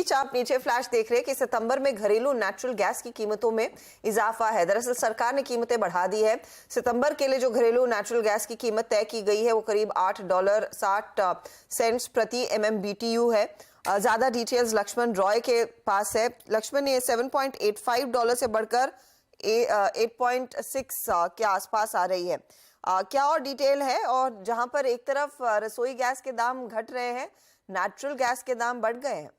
बीच आप नीचे फ्लैश देख रहे हैं कि सितंबर में घरेलू नेचुरल गैस की कीमतों में इजाफा है। दरअसल सरकार ने कीमतें बढ़ा दी है। सितंबर के लिए जो घरेलू नेचुरल गैस की कीमत तय की गई है वो करीब $8.60 प्रति MMBTU है। ज्यादा डिटेल्स लक्ष्मण रॉय के पास है। लक्ष्मण, ये $7.85 से बढ़कर 8.6 के आसपास आ रही है। क्या और डिटेल है? और जहां पर एक तरफ रसोई गैस के दाम घट रहे हैं, नेचुरल गैस के दाम बढ़ गए हैं।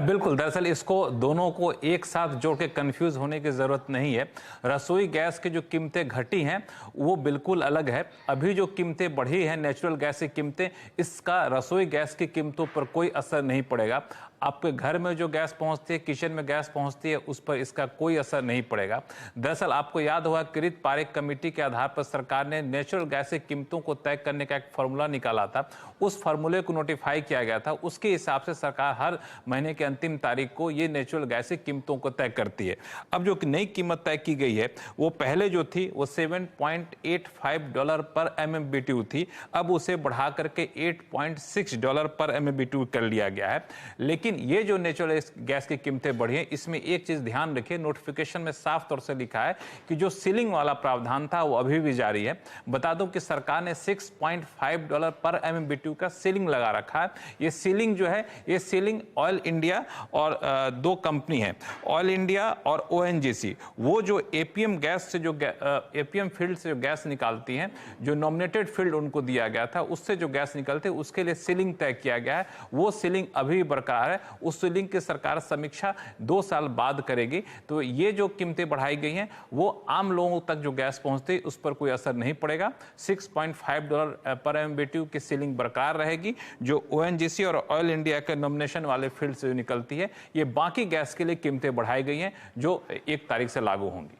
बिल्कुल, दरअसल इसको दोनों को एक साथ जोड़ के कंफ्यूज होने की जरूरत नहीं है। रसोई गैस की जो कीमतें घटी हैं वो बिल्कुल अलग है। अभी जो कीमतें बढ़ी हैं नेचुरल गैस की कीमतें, इसका रसोई गैस की कीमतों पर कोई असर नहीं पड़ेगा। आपके घर में जो गैस पहुंचती है, किचन में गैस पहुंचती है, उस पर इसका कोई असर नहीं पड़ेगा। दरअसल आपको याद होगा, किरीट पारेख कमेटी के आधार पर सरकार ने नेचुरल गैस की कीमतों को तय करने का एक फॉर्मूला निकाला था। उस फॉर्मूले को नोटिफाई किया गया था। उसके हिसाब से सरकार हर महीने की अंतिम तारीख को ये नेचुरल गैस की कीमतों को तय करती है। अब जो नई कीमत तय की गई है वो पहले जो थी वो $7.85 पर MMBTU थी। अब उसे बढ़ा करके $8.6 पर MMBTU कर लिया गया है। लेकिन ये जो नेचुरल गैस की कीमतें बढ़ी हैं, इसमें एक चीज ध्यान रखिए, नोटिफिकेशन में साफ तौर से लिखा है कि जो सीलिंग वाला प्रावधान था वो अभी भी जारी है। बता दूं कि सरकार ने $6.5 पर MMBTU का सीलिंग लगा रखा है। ये सीलिंग जो है, ये सीलिंग ऑयल इंडिया और दो कंपनी है, ऑयल इंडिया और ONGC, वो जो APM गैस से जो APM फील्ड से जो गैस निकालती हैं, जो नॉमिनेटेड फील्ड उनको दिया गया था, उससे जो गैस निकलते उसके लिए सीलिंग तय किया गया है। वो सीलिंग अभी बरकरार है। उस सीलिंग की सरकार समीक्षा 2 साल बाद करेगी। तो ये जो कीमतें बढ़ाई गई हैं वो आम लोगों तक जो गैस पहुंचती है उस पर कोई असर नहीं पड़ेगा। $6.5 पर MMBTU की सीलिंग बरकरार रहेगी। जो ONGC और ऑयल इंडिया के नॉमिनेशन वाले फील्ड से निकलती है, ये बाकी गैस के लिए कीमतें बढ़ाई गई हैं जो 1 तारीख से लागू होंगी।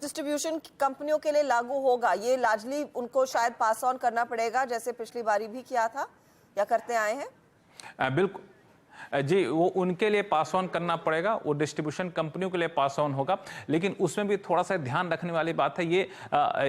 डिस्ट्रीब्यूशन कंपनियों के लिए लागू होगा, ये लार्जली उनको शायद पास ऑन करना पड़ेगा, जैसे पिछली बारी भी किया था या करते आए हैं। बिल्कुल जी, वो उनके लिए पास ऑन करना पड़ेगा, वो डिस्ट्रीब्यूशन कंपनियों के लिए पास ऑन होगा। लेकिन उसमें भी थोड़ा सा ध्यान रखने वाली बात है, ये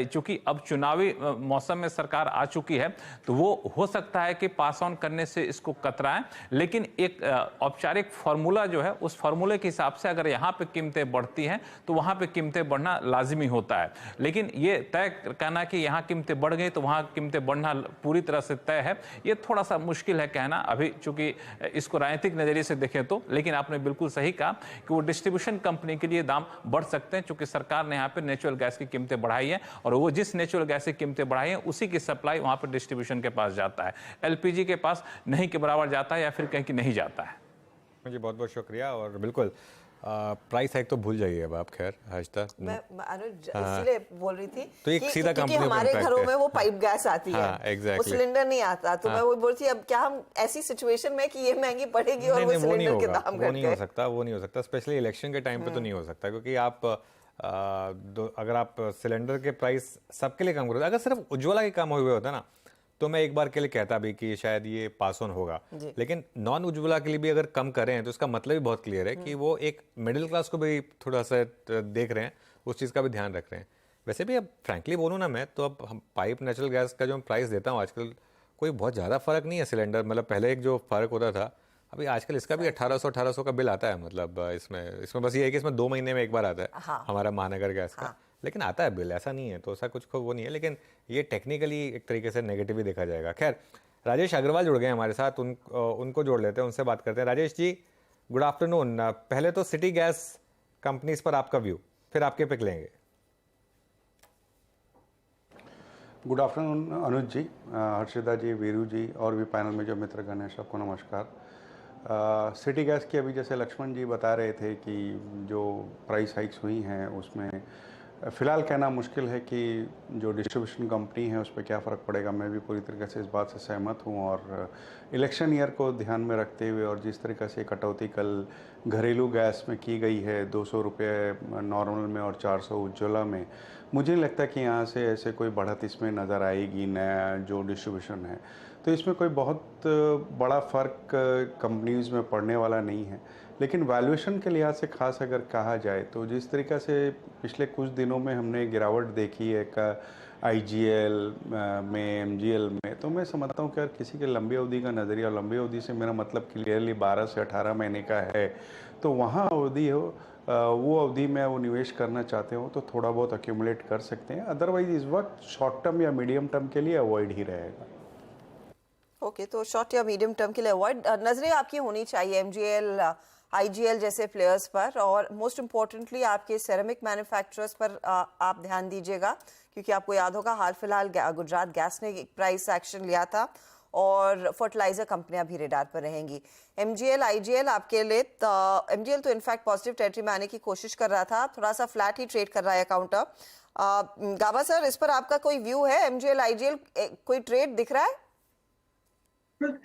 चूंकि अब चुनावी मौसम में सरकार आ चुकी है तो वो हो सकता है कि पास ऑन करने से इसको कतराएं। लेकिन एक औपचारिक फार्मूला जो है, उस फार्मूले के हिसाब से अगर यहाँ पे कीमतें बढ़ती हैं तो वहाँ पे कीमतें बढ़ना लाजिमी होता है। लेकिन ये तय कहना कि यहाँ कीमतें बढ़ गई तो वहाँ कीमतें बढ़ना पूरी तरह से तय है, ये थोड़ा सा मुश्किल है कहना अभी, चूंकि इसको राजनीतिक नजरिए से देखें तो। लेकिन आपने बिल्कुल सही कहा कि वो डिस्ट्रीब्यूशन कंपनी के लिए दाम बढ़ सकते हैं, क्योंकि सरकार ने यहाँ पे नेचुरल गैस की कीमतें बढ़ाई है और वो जिस नेचुरल गैस की कीमतें बढ़ाई है उसी की सप्लाई वहां पर डिस्ट्रीब्यूशन के पास जाता है। LPG के पास नहीं के बराबर जाता है या फिर कहीं की नहीं जाता है। जी बहुत बहुत शुक्रिया। और बिल्कुल प्राइस हाइक तो भूल जाइए अब आप, खैर आज तक मैं इसलिए बोल रही थी तो एक सीधा क्योंकि हमारे घरों में वो पाइप गैस आती है, वो सिलेंडर नहीं आता, तो मैं वो बोल रही थी अब क्या हम ऐसी सिचुएशन में कि ये महंगी पड़ेगी और वो सिलेंडर के दाम घट गए। वो नहीं हो सकता, वो नहीं हो सकता, स्पेशली इलेक्शन के टाइम पे तो नहीं हो सकता, क्योंकि आप अगर आप सिलेंडर के प्राइस सबके लिए कम करोगे, अगर सिर्फ उज्ज्वला के कम हुए होता ना तो मैं एक बार के लिए कहता भी कि शायद ये पास ऑन होगा। लेकिन नॉन उज्ज्वला के लिए भी अगर कम करें तो इसका मतलब भी बहुत क्लियर है कि वो एक मिडिल क्लास को भी थोड़ा सा देख रहे हैं, उस चीज़ का भी ध्यान रख रहे हैं। वैसे भी अब फ्रैंकली बोलूँ ना मैं, तो अब हम पाइप नेचुरल गैस का जो मैं प्राइस देता हूँ आजकल, कोई बहुत ज़्यादा फ़र्क नहीं है सिलेंडर, मतलब पहले एक जो फ़र्क होता था, अभी आजकल इसका भी 1800 का बिल आता है। मतलब इसमें बस ये है कि इसमें 2 महीने में एक बार आता है। हाँ। हमारा महानगर गैस का, लेकिन आता है बिल, ऐसा नहीं है, तो ऐसा कुछ वो नहीं है। लेकिन ये टेक्निकली एक तरीके से नेगेटिव ही देखा जाएगा। खैर, राजेश अग्रवाल जुड़ गए हमारे साथ, उनको जोड़ लेते हैं, उनसे बात करते हैं। Rajesh ji good afternoon. पहले तो सिटी गैस कंपनीज पर आपका व्यू, फिर आपके पिक लेंगे। गुड आफ्टरनून अनुज जी, हर्षिता जी, वीरू जी और भी पैनल में जो मित्रगण हैं सबको नमस्कार। सिटी गैस की अभी जैसे लक्ष्मण जी बता रहे थे कि जो प्राइस हाइक्स हुई हैं उसमें फ़िलहाल कहना मुश्किल है कि जो डिस्ट्रीब्यूशन कंपनी है उस पर क्या फ़र्क पड़ेगा। मैं भी पूरी तरीके से इस बात से सहमत हूँ और इलेक्शन ईयर को ध्यान में रखते हुए और जिस तरीके से कटौती कल घरेलू गैस में की गई है, 200 रुपये नॉर्मल में और 400 उज्ज्वला में, मुझे नहीं लगता कि यहाँ से ऐसे कोई बढ़त इसमें नज़र आएगी नया जो डिस्ट्रीब्यूशन है। तो इसमें कोई बहुत बड़ा फ़र्क कंपनीज़ में पड़ने वाला नहीं है। लेकिन वैल्यूएशन के लिहाज से खास अगर कहा जाए तो जिस तरीक़ा से पिछले कुछ दिनों में हमने गिरावट देखी है IGL में, MGL में, तो मैं समझता हूँ कि यार किसी के लंबी अवधि का नज़रिया, लंबी अवधि से मेरा मतलब क्लियरली 12 से 18 महीने का है, तो वहाँ अवधि हो, वो अवधि में वो निवेश करना चाहते हो तो थोड़ा बहुत अक्यूमुलेट कर सकते हैं, अदरवाइज इस वक्त शॉर्ट टर्म या मीडियम टर्म के लिए अवॉइड ही रहेगा। ओके, तो शॉर्ट या मीडियम टर्म के लिए अवॉइड नजरें आपकी होनी चाहिए एमजीएल आईजीएल जैसे प्लेयर्स पर, और मोस्ट इम्पोर्टेंटली आपके सेरेमिक मैन्युफैक्चरर्स पर आप ध्यान दीजिएगा, क्योंकि आपको याद होगा हाल फिलहाल गुजरात गैस ने एक प्राइस एक्शन लिया था और फर्टिलाइजर कंपनियां भी रेडार पर रहेंगी। एमजीएल आईजीएल आपके लिए, एमजीएल तो इनफैक्ट पॉजिटिव टेरिटरी में आने की कोशिश कर रहा था, थोड़ा सा फ्लैट ही ट्रेड कर रहा है काउंटर। गाबा सर, इस पर आपका कोई व्यू है? एमजीएल आईजीएल कोई ट्रेड दिख रहा है?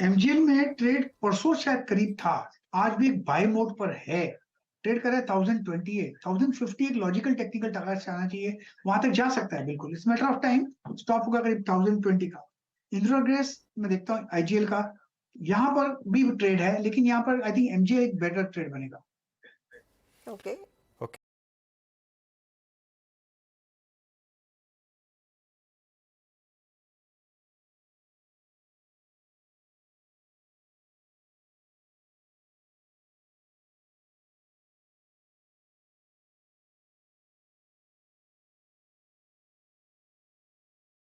एमजीएल में ट्रेड परसों शायद करीब था, आज भी एक बाय मोड पर है, ट्रेड कर रहा है 1028, 1050 एक लॉजिकल टेक्निकल टारगेट से आना चाहिए, वहां तक जा सकता है बिल्कुल, it's matter of time, stop होगा करीब 1020 का। इंद्रा गैस मैं देखता हूँ आईजीएल का, यहाँ पर भी ट्रेड है, लेकिन यहाँ पर आई थिंक एमजीएल एक बेटर ट्रेड बनेगा। ओके,